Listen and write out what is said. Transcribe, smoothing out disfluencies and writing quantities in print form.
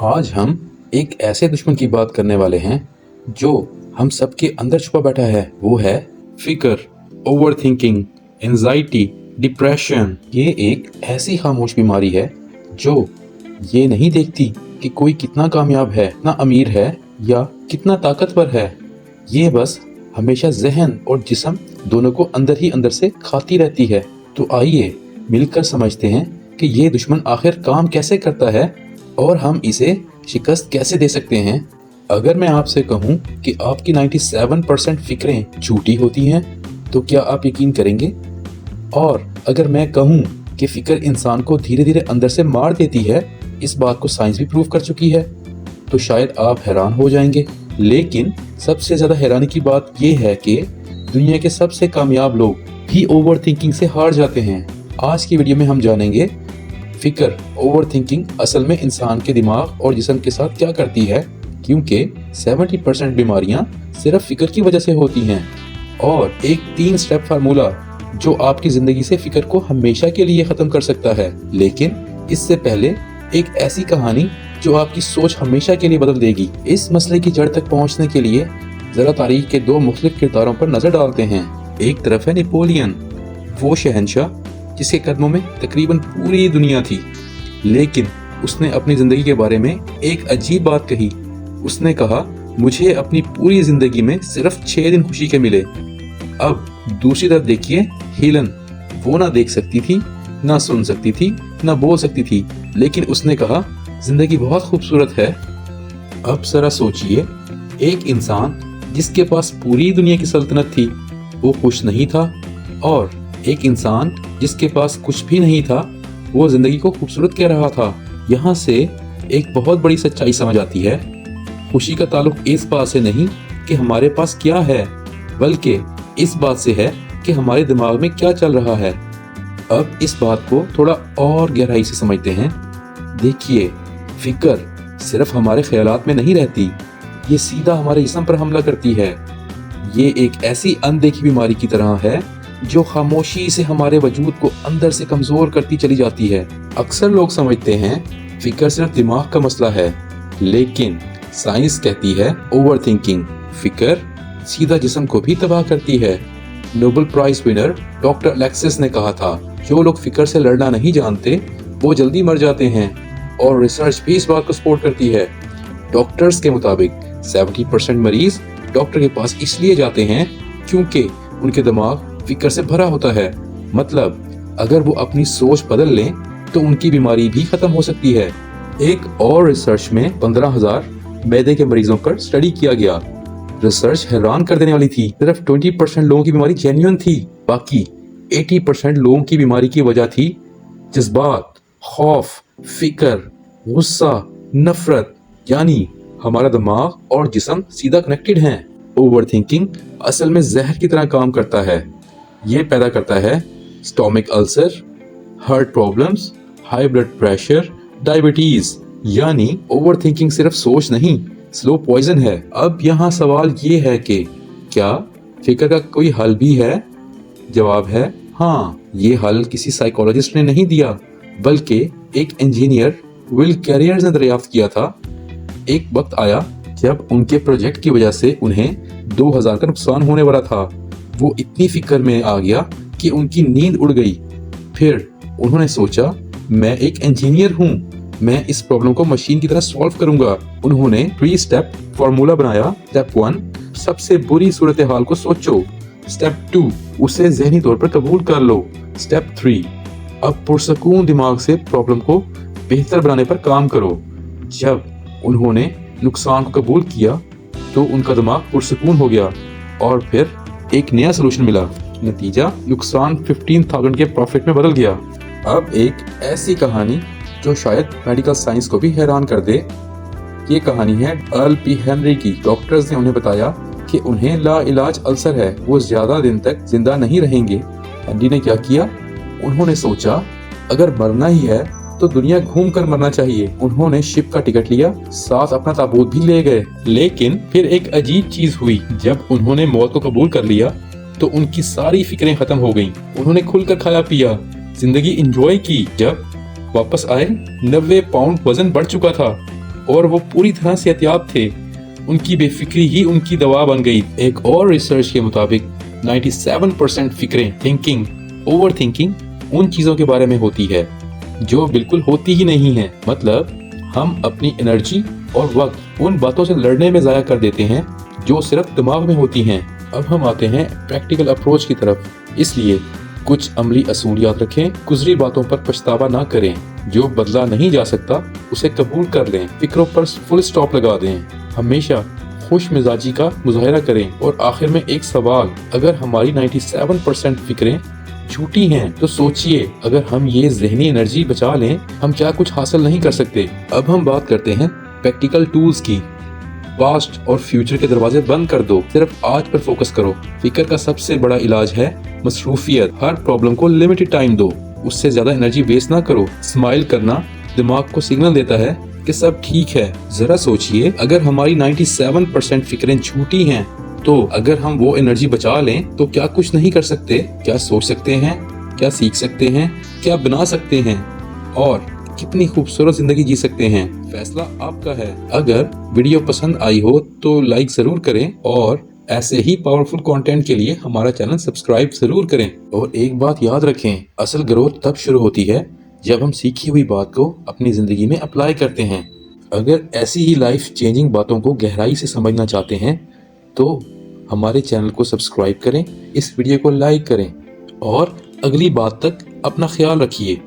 आज हम एक ऐसे दुश्मन की बात करने वाले हैं जो हम सबके अंदर छुपा बैठा है। वो है फिक्र, ओवर थिंकिंग, एंजाइटी, डिप्रेशन। ये एक ऐसी खामोश बीमारी है जो ये नहीं देखती कि कोई कितना कामयाब है, कितना अमीर है या कितना ताकतवर है। ये बस हमेशा जहन और जिस्म दोनों को अंदर ही अंदर से खाती रहती है। तो आइए मिलकर समझते हैं कि ये दुश्मन आखिर काम कैसे करता है और हम इसे शिकस्त कैसे दे सकते हैं। अगर मैं आपसे कहूं कि आपकी 97% फिक्रें झूठी होती हैं तो क्या आप यकीन करेंगे? और अगर मैं कहूं कि फिक्र इंसान को धीरे धीरे अंदर से मार देती है, इस बात को साइंस भी प्रूव कर चुकी है, तो शायद आप हैरान हो जाएंगे। लेकिन सबसे ज्यादा हैरानी की बात यह है कि दुनिया के सबसे कामयाब लोग भी ओवर थिंकिंग से हार जाते हैं। आज की वीडियो में हम जानेंगे फिक्र, ओवर थिंकिंग असल में इंसान के दिमाग और जिस्म के साथ क्या करती है, क्योंकि 70% बीमारियां सिर्फ फिक्र की वजह से होती हैं। और एक 3 स्टेप फार्मूला जो आपकी जिंदगी से फिक्र को हमेशा के लिए खत्म कर सकता है। लेकिन इससे पहले एक ऐसी कहानी जो आपकी सोच हमेशा के लिए बदल देगी। इस मसले की जड़ तक पहुंचने के लिए जरा तारीख के 2 मुख्तलिफ किरदारों पर नजर डालते हैं। एक तरफ है नेपोलियन, वो शहंशाह जिसके कदमों में तकरीबन पूरी दुनिया थी, लेकिन उसने अपनी जिंदगी के बारे में एक अजीब बात कही। उसने कहा, मुझे अपनी पूरी जिंदगी में सिर्फ 6 दिन खुशी के मिले। अब दूसरी तरफ देखिए हेलन, वो ना देख सकती थी, ना सुन सकती थी, ना बोल सकती थी, लेकिन उसने कहा जिंदगी बहुत खूबसूरत है। अब जरा सोचिए, एक इंसान जिसके पास पूरी दुनिया की सल्तनत थी वो खुश नहीं था, और एक इंसान जिसके पास कुछ भी नहीं था वो जिंदगी को खूबसूरत कह रहा था। यहाँ से एक बहुत बड़ी सच्चाई समझ आती है। खुशी का ताल्लुक इस बात से नहीं कि हमारे पास क्या है, बल्कि इस बात से है कि हमारे दिमाग में क्या चल रहा है। अब इस बात को थोड़ा और गहराई से समझते हैं। देखिए, फिक्र सिर्फ हमारे ख्यालात में नहीं रहती, ये सीधा हमारे जिस्म पर हमला करती है। ये एक ऐसी अनदेखी बीमारी की तरह है जो खामोशी से हमारे वजूद को अंदर से कमजोर करती चली जाती है। अक्सर लोग समझते हैं फिक्र सिर्फ दिमाग का मसला है, लेकिन साइंस कहती है ओवर थिंकिंग फिक्र सीधा जिस्म को भी तबाह करती है। Nobel prize winner doctor Alexis ने कहा था, जो लोग फिक्र से लड़ना नहीं जानते वो जल्दी मर जाते हैं, और रिसर्च भी इस बात को सपोर्ट करती है। डॉक्टर्स के मुताबिक 70% मरीज डॉक्टर के पास इसलिए जाते हैं क्योंकि उनके दिमाग फिक्र से भरा होता है। मतलब अगर वो अपनी सोच बदल लें तो उनकी बीमारी भी खत्म हो सकती है। एक और रिसर्च में 15,000 मैदे के मरीजों पर स्टडी किया गया। रिसर्च हैरान कर देने वाली थी। सिर्फ 20% लोगों की बीमारी जेन्युइन थी, बाकी 80% लोगों की बीमारी की वजह थी जज्बात, खौफ, फिक्र, गुस्सा, नफरत। यानी हमारा दिमाग और जिस्म सीधा कनेक्टेड हैं। ओवर थिंकिंग असल में जहर की तरह काम करता है। ये पैदा करता है stomach ulcer, heart problems, high blood pressure, diabetes. यानी ओवर थिंकिंग सिर्फ सोच नहीं, स्लो पॉइजन है। अब यहाँ सवाल ये है कि क्या फिक्र का कोई हल भी है? जवाब है हाँ। ये हल किसी साइकोलॉजिस्ट ने नहीं दिया, बल्कि एक इंजीनियर विल कैरियर्स ने दरियाफ्त किया था। एक वक्त आया जब उनके प्रोजेक्ट की वजह से उन्हें 2,000 का नुकसान होने वाला था। वो इतनी फिक्र में आ गया कि उनकी नींद उड़ गई। फिर उन्होंने सोचा, मैं एक इंजीनियर हूँ, मैं इस प्रॉब्लम को मशीन की तरह सॉल्व करूंगा। उन्होंने 3 स्टेप फॉर्मूला बनाया। स्टेप 1, सबसे बुरी सूरत हाल को सोचो। स्टेप 2, उसे जहनी तौर पर कबूल कर लो। स्टेप 3, अब पुरसकून दिमाग से प्रॉब्लम को बेहतर बनाने पर काम करो। जब उन्होंने नुकसान को कबूल किया तो उनका दिमाग पुरसकून हो गया, और फिर एक नया सलूशन मिला। नतीजा नुकसान 15,000 के प्रॉफिट में बदल गया। अब एक ऐसी कहानी जो शायद मेडिकल साइंस को भी हैरान कर दे। ये कहानी है अर्ल पी हेनरी की। डॉक्टर्स ने उन्हें बताया कि उन्हें लाइलाज अल्सर है, वो ज्यादा दिन तक जिंदा नहीं रहेंगे। हेनरी ने क्या किया? उन्होंने सोचा, अगर मरना ही है तो दुनिया घूम कर मरना चाहिए। उन्होंने शिप का टिकट लिया, साथ अपना ताबूत भी ले गए। लेकिन फिर एक अजीब चीज हुई। जब उन्होंने मौत को कबूल कर लिया तो उनकी सारी फिक्रें खत्म हो गईं। उन्होंने खुलकर खाया पिया, जिंदगी एंजॉय की। जब वापस आए 90 पाउंड वजन बढ़ चुका था। और वो पूरी तरह से एहतियात थे। उनकी बेफिक्री ही उनकी दवा बन गई। एक और रिसर्च के मुताबिक 97% फिक्रें ओवर थिंकिंग उन चीज़ों के बारे में होती है जो बिल्कुल होती ही नहीं है। मतलब हम अपनी एनर्जी और वक्त उन बातों से लड़ने में ज़ाया कर देते हैं जो सिर्फ दिमाग में होती हैं। अब हम आते हैं प्रैक्टिकल अप्रोच की तरफ। इसलिए कुछ अमली असूल याद रखें। गुजरी बातों पर पछतावा ना करें। जो बदला नहीं जा सकता उसे कबूल कर लें। फिक्रों पर फुल स्टॉप लगा दें। हमेशा खुश मिजाजी का मुजाहरा करें। और आखिर में एक सवाल, अगर हमारी 97% फिक्रें झूठी हैं तो सोचिए, अगर हम ये ज़हनी एनर्जी बचा लें हम क्या कुछ हासिल नहीं कर सकते। अब हम बात करते हैं प्रैक्टिकल टूल्स की। पास्ट और फ्यूचर के दरवाजे बंद कर दो, सिर्फ आज पर फोकस करो। फिक्र का सबसे बड़ा इलाज है मसरूफियत। हर प्रॉब्लम को लिमिटेड टाइम दो, उससे ज्यादा एनर्जी वेस्ट ना करो। स्माइल करना दिमाग को सिग्नल देता है कि सब ठीक है। जरा सोचिए, अगर हमारी 97% फिक्रें झूठी हैं तो अगर हम वो एनर्जी बचा लें तो क्या कुछ नहीं कर सकते? क्या सोच सकते हैं, क्या सीख सकते हैं, क्या बना सकते हैं और कितनी खूबसूरत जिंदगी जी सकते हैं। फैसला आपका है। अगर वीडियो पसंद आई हो तो लाइक जरूर करें और ऐसे ही पावरफुल कंटेंट के लिए हमारा चैनल सब्सक्राइब जरूर करें। और एक बात याद रखें, असल ग्रोथ तब शुरू होती है जब हम सीखी हुई बात को अपनी जिंदगी में अप्लाई करते हैं। अगर ऐसी ही लाइफ चेंजिंग बातों को गहराई से समझना चाहते हैं तो हमारे चैनल को सब्सक्राइब करें, इस वीडियो को लाइक करें और अगली बात तक अपना ख्याल रखिए।